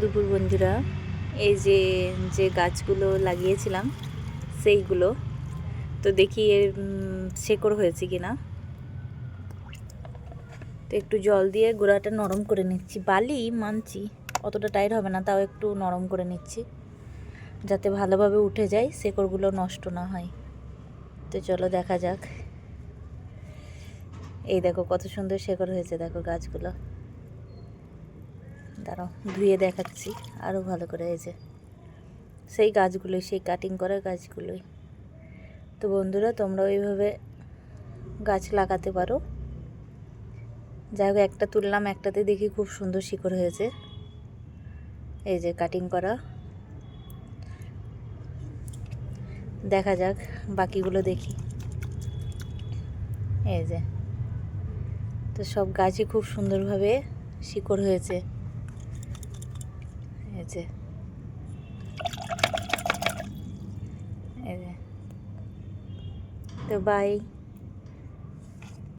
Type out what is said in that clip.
দুপুর বন্ধুরা, এই যে যে গাছগুলো লাগিয়েছিলাম সেইগুলো তো দেখি এর শেকড় হয়েছে কিনা। তো একটু জল দিয়ে গোড়াটা নরম করে নিচ্ছি। বালি মানছি অতটা টাইট হবে না, তাও একটু নরম করে নিচ্ছি যাতে ভালোভাবে উঠে যায়, শেকড়গুলো নষ্ট না হয়। তো চলো দেখা যাক। এই দেখো কত সুন্দর শেকড় হয়েছে, দেখো গাছগুলো। দাঁড়াও ধুয়ে দেখাচ্ছি আরও ভালো করে। এই যে সেই গাছগুলোই, সেই কাটিং করা গাছগুলোই। তো বন্ধুরা, তোমরা ওইভাবে গাছ লাগাতে পারো। যাই হোক, একটা তুললাম, একটাতে দেখি খুব সুন্দর শিকড় হয়েছে। এই যে কাটিং করা। দেখা যাক বাকিগুলো দেখি। এই যে, তো সব গাছই খুব সুন্দরভাবে শিকড় হয়েছে। এই যে, এই যে। তো বাই।